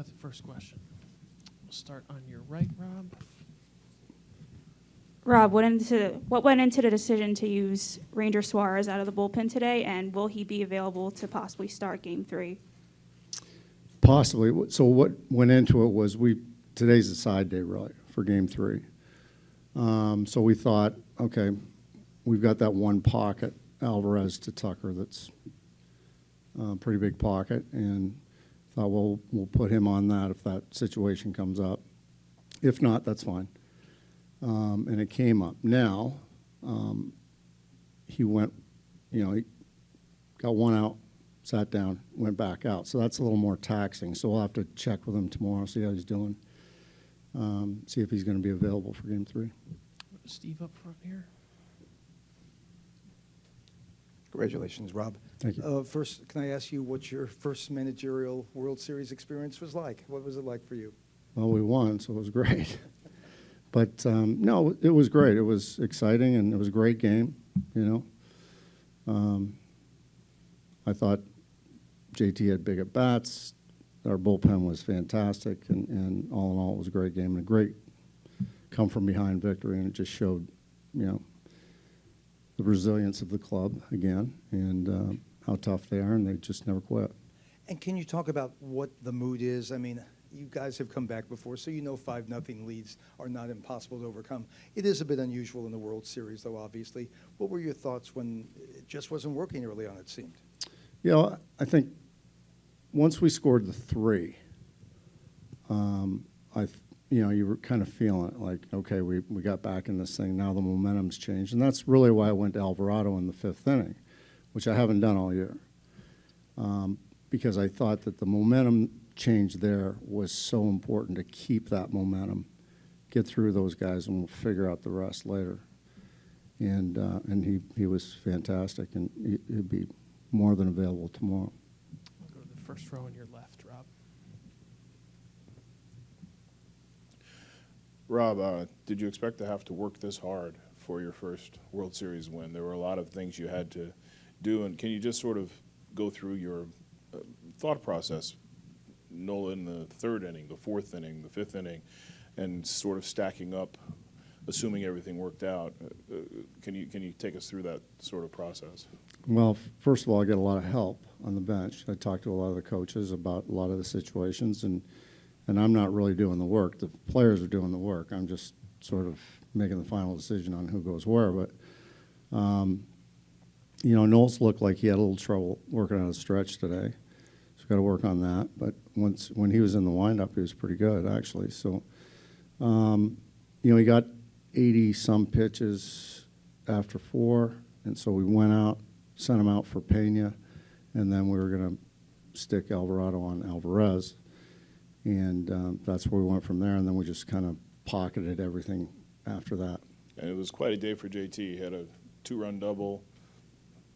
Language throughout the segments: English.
got the first question. We'll start on your right, Rob. Rob, what went into the decision to use Ranger Suarez out of the bullpen today, and will he be available to possibly start Game 3? Possibly. So what went into it was today's a side day, really, for Game 3. So we thought, okay, we've got that one pocket, Alvarez to Tucker, that's a pretty big pocket, and thought, well, we'll put him on that if that situation comes up. If not, that's fine. And it came up. Now, he went, he got one out, sat down, went back out. So that's a little more taxing. So we'll have to check with him tomorrow, see how he's doing, see if he's going to be available for Game 3. Steve up front here. Congratulations, Rob. Thank you. First, can I ask you what your first managerial World Series experience was like? What was it like for you? Well, we won, so it was great. But, no, it was great. It was exciting, and it was a great game, I thought JT had big at-bats. Our bullpen was fantastic, and all in all, it was a great game and a great come-from-behind victory, and it just showed, the resilience of the club again and how tough they are, and they just never quit. And can you talk about what the mood is? I mean, you guys have come back before, so 5-0 leads are not impossible to overcome. It is a bit unusual in the World Series, though, obviously. What were your thoughts when it just wasn't working early on, it seemed? I think once we scored the 3, you were kind of feeling it, like, okay, we got back in this thing. Now the momentum's changed. And that's really why I went to Alvarado in the 5th inning, which I haven't done all year, because I thought that the momentum change there was so important to keep that momentum, get through those guys, and we'll figure out the rest later. And he was fantastic, and he'd be more than available tomorrow. We'll go to the first row on your left, Rob. Rob, did you expect to have to work this hard for your first World Series win? There were a lot of things you had to do, and can you just sort of go through your thought process? Nola in the 3rd inning, the 4th inning, the 5th inning, and sort of stacking up, assuming everything worked out. Can you take us through that sort of process? Well, first of all, I get a lot of help on the bench. I talked to a lot of the coaches about a lot of the situations, and I'm not really doing the work. The players are doing the work. I'm just sort of making the final decision on who goes where. But, Knowles looked like he had a little trouble working on a stretch today. So got to work on that. But when he was in the windup, he was pretty good, actually. So, he got 80-some pitches after 4, and so we went out, sent him out for Pena, and then we were going to stick Alvarado on Alvarez. And that's where we went from there, and then we just kind of pocketed everything after that. And it was quite a day for JT. He had a 2-run double.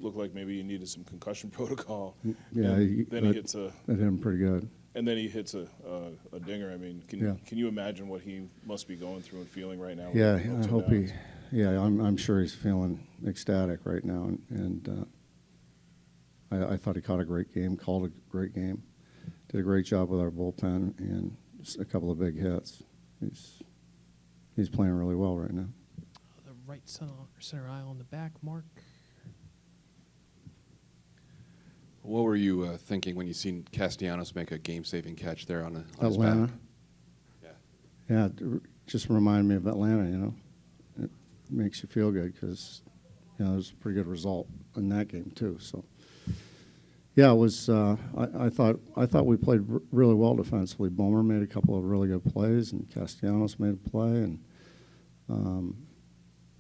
Looked like maybe he needed some concussion protocol. Yeah, he hits a. That hit him pretty good. And then he hits a dinger. I mean, can you imagine what he must be going through and feeling right now? Yeah, I hope he. Yeah, I'm sure he's feeling ecstatic right now, and I thought he caught a great game, called a great game, did a great job with our bullpen, and just a couple of big hits. He's playing really well right now. The right center aisle in the back, Mark. What were you thinking when you seen Castellanos make a game-saving catch there on his Atlanta? back? Yeah, it just reminded me of Atlanta, It makes you feel good because, it was a pretty good result in that game, too. So, yeah, it was, I thought we played really well defensively. Bomer made a couple of really good plays, and Castellanos made a play. And,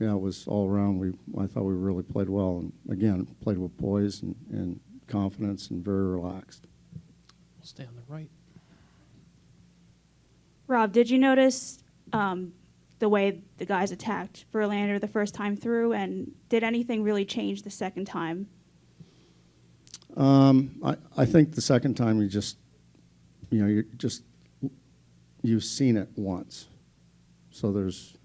it was all around. I thought we really played well. And, again, played with poise and confidence and very relaxed. We'll stay on the right. Rob, did you notice the way the guys attacked Verlander the first time through, and did anything really change the second time? I think the second time you've seen it once, so there's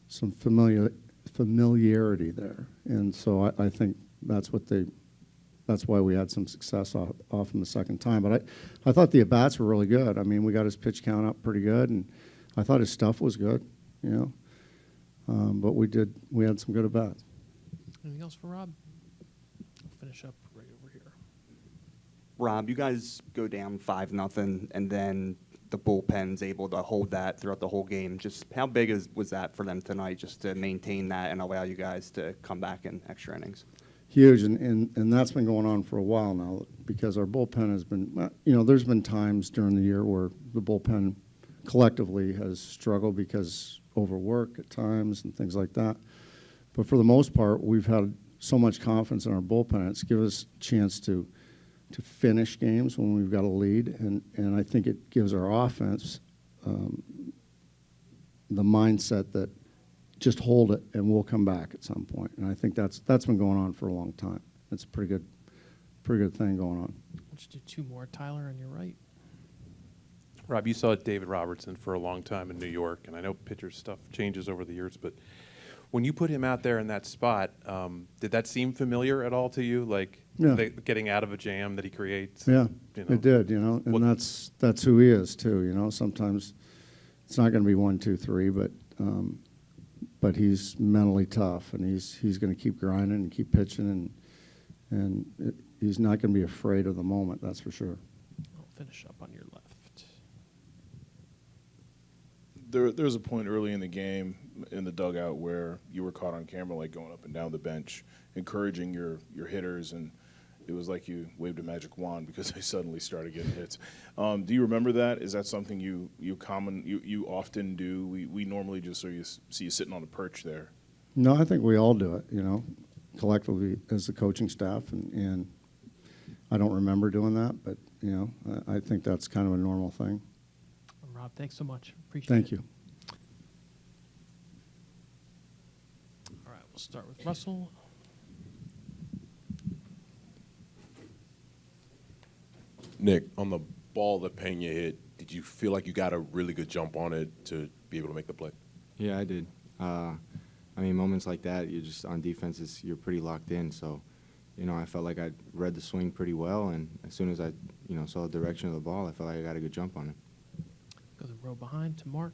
some familiarity there, and so I think that's what that's why we had some success off in the second time. But I thought the at-bats were really good. I mean, we got his pitch count up pretty good, and I thought his stuff was good, you know. But we had some good at-bats. Anything else for Rob? We'll finish up right over here. Rob, you guys go down 5-0, and then the bullpen's able to hold that throughout the whole game. Just how big was that for them tonight, just to maintain that and allow you guys to come back in extra innings? Huge, and that's been going on for a while now because our bullpen has been, you know, there's been times during the year where the bullpen collectively has struggled because overwork at times and things like that. But for the most part, we've had so much confidence in our bullpen. It's given us a chance to finish games when we've got a lead, and I think it gives our offense the mindset that just hold it and we'll come back at some point. And I think that's been going on for a long time. It's a pretty good thing going on. Let's do two more. Tyler on your right. Rob, you saw David Robertson for a long time in New York, and I know pitcher stuff changes over the years, but when you put him out there in that spot, did that seem familiar at all to you? Like getting out of a jam that he creates? Yeah, you know? it did, you know, and that's who he is too, you know. Sometimes it's not going to be 1, 2, 3, but he's mentally tough, and he's going to keep grinding and keep pitching, and he's not going to be afraid of the moment, that's for sure. I'll finish up on your left. There was a point early in the game in the dugout where you were caught on camera, like going up and down the bench, encouraging your hitters, and it was like you waved a magic wand because they suddenly started getting hits. Do you remember that? Is that something you often do? We normally just see you sitting on a perch there. No, I think we all do it, you know, collectively as the coaching staff, and I don't remember doing that, but, you know, I think that's kind of a normal thing. Rob, thanks so much. Appreciate it. Thank you. All right, we'll start with Russell. Nick, on the ball that Pena hit, did you feel like you got a really good jump on it to be able to make the play? Yeah, I did. I mean, moments like that, you're just on defense, you're pretty locked in. So, you know, I felt like I read the swing pretty well, and as soon as I, you know, saw the direction of the ball, I felt like I got a good jump on it. Go the row behind to Mark.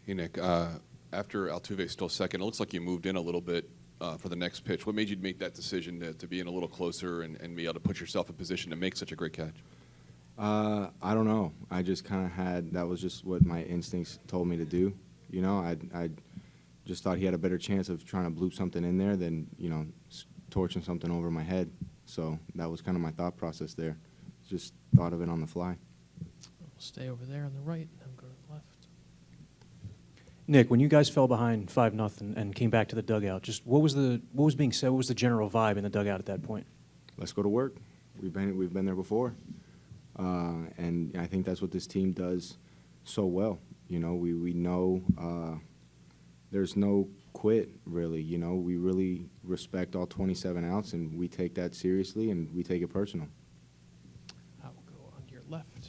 Hey, Nick, after Altuve stole second, it looks like you moved in a little bit for the next pitch. What made you make that decision to be in a little closer and be able to put yourself in position to make such a great catch? I don't know. I just kind of that was just what my instincts told me to do. You know, I just thought he had a better chance of trying to bloop something in there than, you know, torching something over my head. So that was kind of my thought process there. Just thought of it on the fly. We'll stay over there on the right and then go to the left. Nick, when you guys fell behind 5-0 and came back to the dugout, just what was being said? What was the general vibe in the dugout at that point? Let's go to work. We've been there before, and I think that's what this team does so well. You know, we know there's no quit really. You know, we really respect all 27 outs, and we take that seriously, and we take it personal. I will go on your left.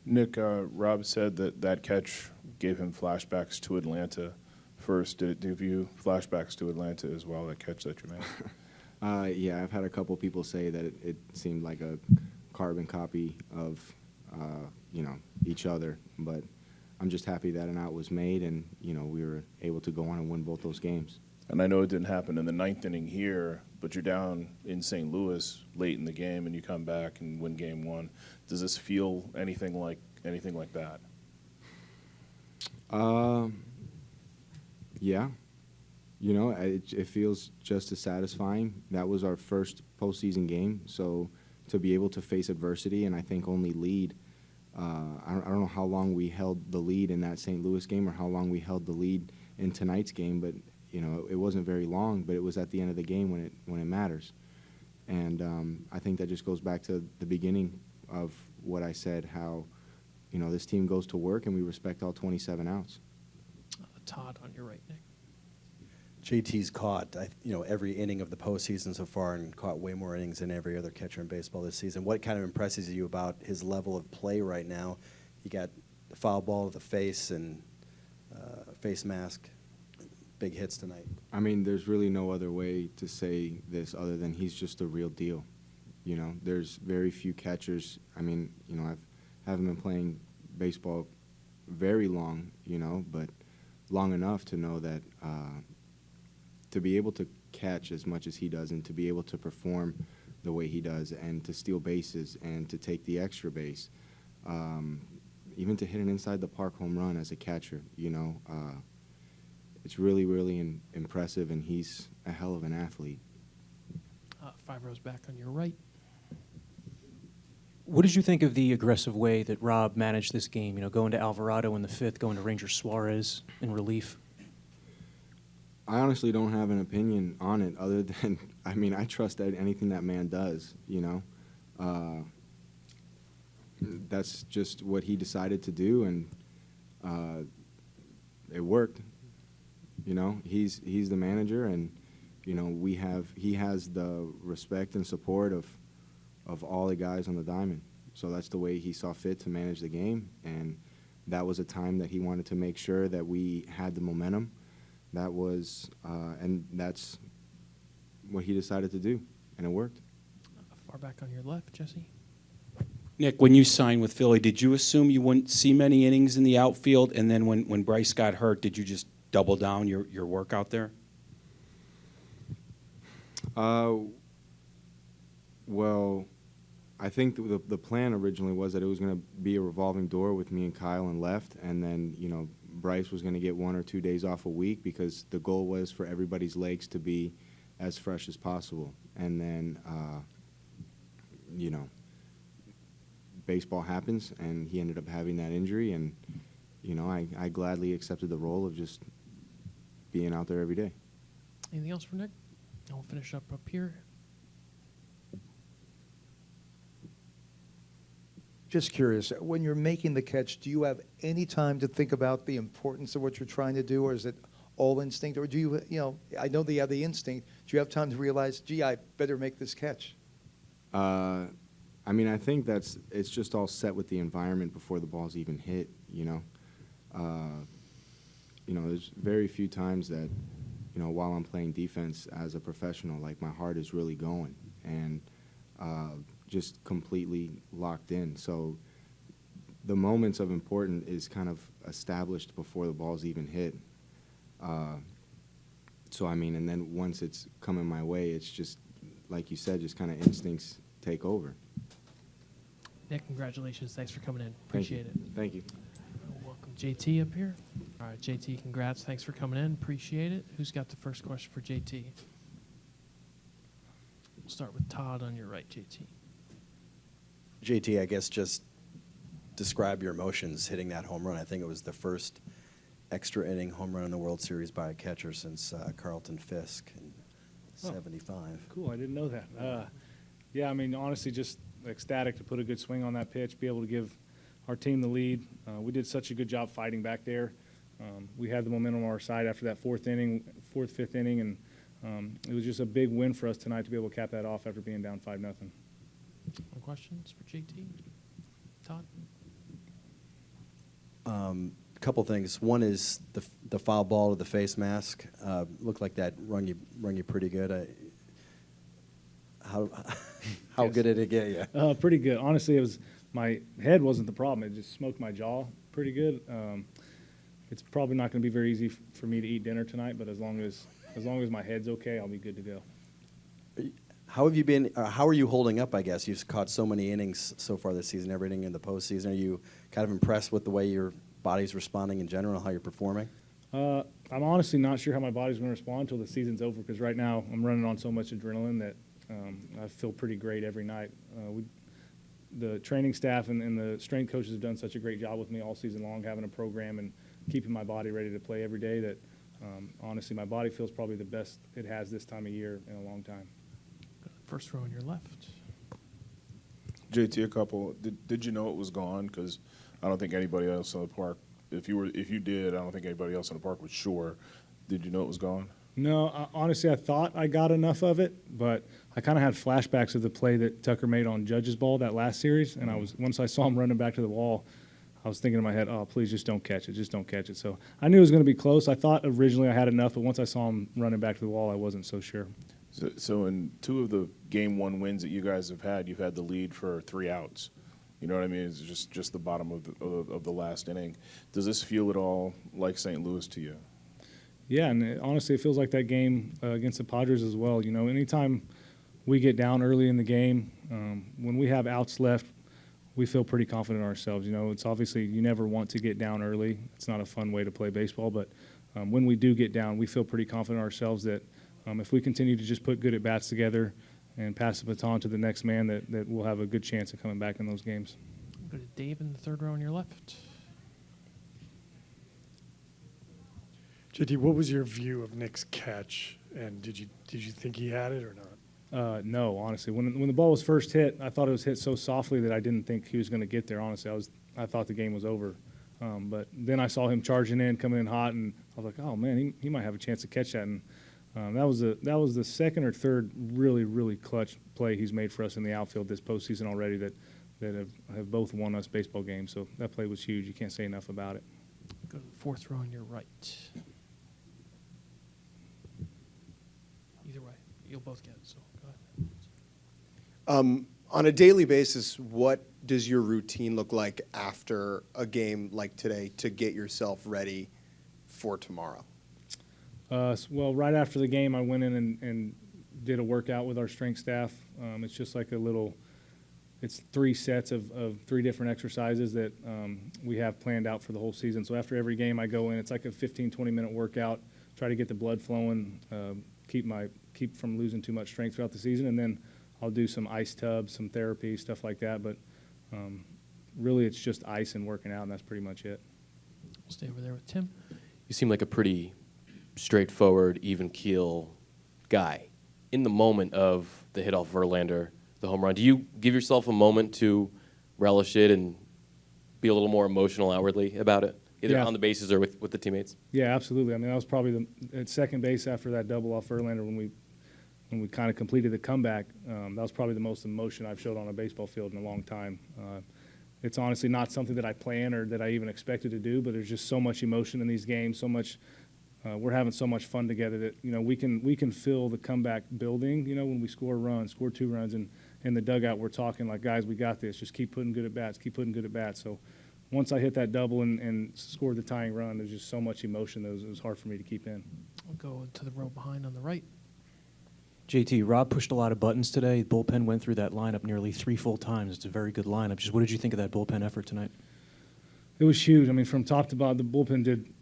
Nick, Rob said that catch gave him flashbacks to Atlanta first. Did it give you flashbacks to Atlanta as well, that catch that you made? Yeah, I've had a couple people say that it seemed like a carbon copy of, you know, each other. But I'm just happy that an out was made, and, you know, we were able to go on and win both those games. And I know it didn't happen in the ninth inning here, but you're down in St. Louis late in the game, and you come back and win Game 1. Does this feel anything like that? Yeah. You know, it feels just as satisfying. That was our first postseason game, so to be able to face adversity and I think only lead, I don't know how long we held the lead in that St. Louis game or how long we held the lead in tonight's game, but, you know, it wasn't very long, but it was at the end of the game when it matters. And I think that just goes back to the beginning of what I said, how, you know, this team goes to work and we respect all 27 outs. Todd on your right, Nick. JT's caught, every inning of the postseason so far and caught way more innings than every other catcher in baseball this season. What kind of impresses you about his level of play right now? He got the foul ball to the face and face mask. big hits tonight. I mean, there's really no other way to say this other than he's just a real deal. You know, there's very few catchers. I mean, you know, haven't been playing baseball very long, you know, but long enough to know that to be able to catch as much as he does and to be able to perform the way he does and to steal bases and to take the extra base, even to hit an inside the park home run as a catcher, you know, it's really, really impressive, and he's a hell of an athlete. 5 rows back on your right. What did you think of the aggressive way that Rob managed this game? You know, going to Alvarado in the 5th, going to Ranger Suarez in relief. I honestly don't have an opinion on it other than, I mean, I trust anything that man does, you know. That's just what he decided to do, and it worked. You know, he's the manager, and, you know, he has the respect and support of all the guys on the diamond. So that's the way he saw fit to manage the game, and that was a time that he wanted to make sure that we had the momentum. That was, and that's what he decided to do, and it worked. Far back on your left, Jesse. Nick, when you signed with Philly, did you assume you wouldn't see many innings in the outfield? And then when Bryce got hurt, did you just double down your work out there? Well, I think the plan originally was that it was going to be a revolving door with me and Kyle in left, and then, you know, Bryce was going to get 1 or 2 days off a week because the goal was for everybody's legs to be as fresh as possible. And then, you know, baseball happens, and he ended up having that injury, and, you know, I gladly accepted the role of just being out there every day. Anything else for Nick? And we'll finish up here. Just curious, when you're making the catch, do you have any time to think about the importance of what you're trying to do, or is it all instinct? Or do you, you know, I know that you have the instinct. Do you have time to realize, gee, I better make this catch? I mean, I think it's just all set with the environment before the ball's even hit, you know. You know, there's very few times that, you know, while I'm playing defense as a professional, like, my heart is really going and just completely locked in. So the moments of importance is kind of established before the ball's even hit. So, I mean, and then once it's coming my way, it's just, like you said, just kind of instincts take over. Nick, congratulations. Thanks for coming in. Appreciate it. Thank you. Welcome JT up here. All right, JT, congrats. Thanks for coming in. Appreciate it. Who's got the first question for JT? We'll start with Todd on your right, JT. JT, I guess just describe your emotions hitting that home run. I think it was the first extra inning home run in the World Series by a catcher since Carlton Fisk in '75. Cool, I didn't know that. Yeah, I mean, honestly, just ecstatic to put a good swing on that pitch, be able to give our team the lead. We did such a good job fighting back there. We had the momentum on our side after that fifth inning, and it was just a big win for us tonight to be able to cap that off after being down 5-0. More questions for JT? Todd? Couple things. One is the foul ball to the face mask. Looked like that rung you pretty good. How Yes. good did it get you? Pretty good. Honestly, it was my head wasn't the problem. It just smoked my jaw pretty good. It's probably not going to be very easy for me to eat dinner tonight, but as long as my head's okay, I'll be good to go. How have you been? How are you holding up? I guess you've caught so many innings so far this season, everything in the postseason. Are you kind of impressed with the way your body's responding in general, how you're performing? I'm honestly not sure how my body's going to respond until the season's over, because right now I'm running on so much adrenaline that I feel pretty great every night. The training staff and the strength coaches have done such a great job with me all season long, having a program and keeping my body ready to play every day, that honestly my body feels probably the best it has this time of year in a long time. First row on your left. JT, a couple. Did you know it was gone? Because I don't think anybody else in the park. If you did, I don't think anybody else in the park was sure. Did you know it was gone? No, honestly, I thought I got enough of it, but I kind of had flashbacks of the play that Tucker made on Judge's ball that last series, and once I saw him running back to the wall, I was thinking in my head, oh, please just don't catch it, just don't catch it. So I knew it was going to be close. I thought originally I had enough, but once I saw him running back to the wall, I wasn't so sure. So in 2 of the Game 1 wins that you guys have had, you've had the lead for 3 outs. You know what I mean? It's just the bottom of the last inning. Does this feel at all like St. Louis to you? Yeah, and honestly, it feels like that game against the Padres as well. You know, anytime we get down early in the game, when we have outs left, we feel pretty confident in ourselves. You know, it's obviously you never want to get down early. It's not a fun way to play baseball, but when we do get down, we feel pretty confident in ourselves that if we continue to just put good at-bats together and pass the baton to the next man, that we'll have a good chance of coming back in those games. Go to Dave in the third row on your left. JT, what was your view of Nick's catch, and did you think he had it or not? No, honestly. When the ball was first hit, I thought it was hit so softly that I didn't think he was going to get there. Honestly, I thought the game was over. But then I saw him charging in, coming in hot, and I was like, oh man, he might have a chance to catch that. And that was the second or third really clutch play he's made for us in the outfield this postseason already that have both won us baseball games. So that play was huge. You can't say enough about it. Go to the fourth row on your right. Either way, you'll both get it. So go ahead. On a daily basis, what does your routine look like after a game like today to get yourself ready for tomorrow? Well, right after the game, I went in and did a workout with our strength staff. It's just like it's 3 sets of 3 different exercises that we have planned out for the whole season. So after every game, I go in. It's like a 15, 20-minute workout, try to get the blood flowing, keep from losing too much strength throughout the season, and then I'll do some ice tubs, some therapy, stuff like that. But really, it's just ice and working out, and that's pretty much it. We'll stay over there with Tim. You seem like a pretty straightforward, even keel guy. In the moment of the hit off Verlander, the home run, do you give yourself a moment to relish it and be a little more emotional outwardly about it, either on the bases or with the teammates? Yeah, absolutely. I mean, that was probably at second base after that double off Verlander when we kind of completed the comeback. That was probably the most emotion I've showed on a baseball field in a long time. It's honestly not something that I plan or that I even expected to do, but there's just so much emotion in these games, so much. We're having so much fun together that we can feel the comeback building. When we score a run, score 2 runs, and in the dugout we're talking like, guys, we got this. Just keep putting good at bats, keep putting good at bats. So once I hit that double and scored the tying run, there's just so much emotion that it was hard for me to keep in. We'll go to the row behind on the right. JT, Rob pushed a lot of buttons today. The bullpen went through that lineup nearly 3 full times. It's a very good lineup. Just what did you think of that bullpen effort tonight? It was huge. I mean, from top to bottom, the bullpen did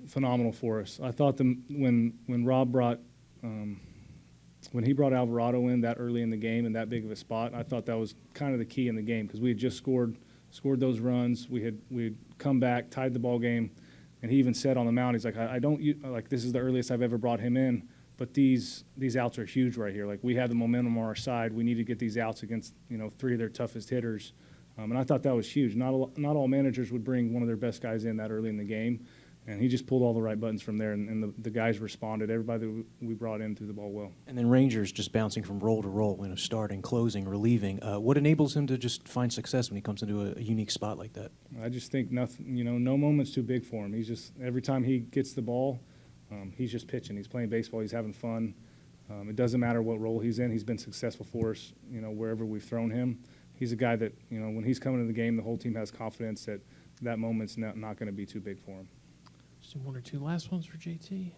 phenomenal for us. I thought when Rob brought when he brought Alvarado in that early in the game and that big of a spot, I thought that was kind of the key in the game because we had just scored those runs. We had come back, tied the ball game, and he even said on the mound, he's like, I don't like this is the earliest I've ever brought him in, but these outs are huge right here. Like we have the momentum on our side. We need to get these outs against 3 of their toughest hitters, and I thought that was huge. Not all managers would bring one of their best guys in that early in the game. And he just pulled all the right buttons from there, and the guys responded. Everybody that we brought in threw the ball well. And then Rangers just bouncing from role to role, starting, closing, relieving. What enables him to just find success when he comes into a unique spot like that? I just think nothing, no moment's too big for him. He's just, every time he gets the ball, he's just pitching. He's playing baseball. He's having fun. It doesn't matter what role he's in. He's been successful for us, wherever we've thrown him. He's a guy that, when he's coming to the game, the whole team has confidence that moment's not going to be too big for him. Just 1 or 2 last ones for JT.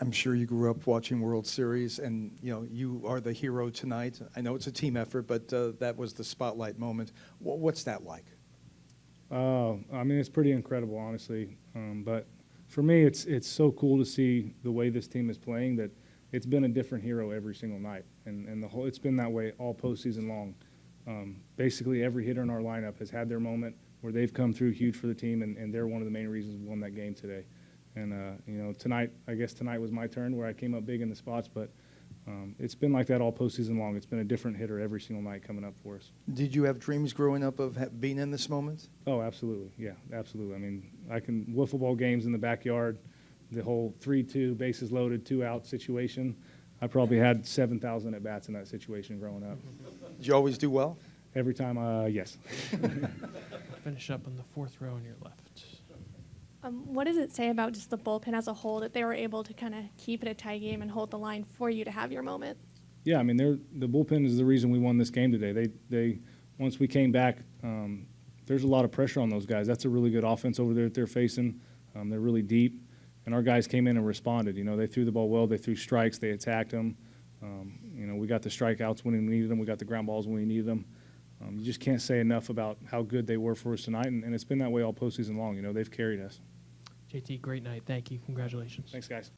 I'm sure you grew up watching World Series, and you are the hero tonight. I know it's a team effort, but that was the spotlight moment. What's that like? I mean, it's pretty incredible, honestly. But for me, it's so cool to see the way this team is playing that it's been a different hero every single night, and it's been that way all postseason long. Basically, every hitter in our lineup has had their moment where they've come through huge for the team, and they're one of the main reasons we won that game today. And, tonight was my turn where I came up big in the spots, but it's been like that all postseason long. It's been a different hitter every single night coming up for us. Did you have dreams growing up of being in this moment? Oh, absolutely. Yeah, absolutely. I mean, I can wiffle ball games in the backyard, the whole 3-2, bases loaded, 2-out situation. I probably had 7,000 at-bats in that situation growing up. Did you always do well? Every time, yes. Finish up on the fourth row on your left. What does it say about just the bullpen as a whole that they were able to kind of keep it a tie game and hold the line for you to have your moment? Yeah, I mean, the bullpen is the reason we won this game today. They once we came back, there's a lot of pressure on those guys. That's a really good offense over there that they're facing. They're really deep, and our guys came in and responded. You know, they threw the ball well. They threw strikes. They attacked them. You know, we got the strikeouts when we needed them. We got the ground balls when we needed them. You just can't say enough about how good they were for us tonight, and it's been that way all postseason long. You know, they've carried us. JT, great night. Thank you. Congratulations. Thanks, guys.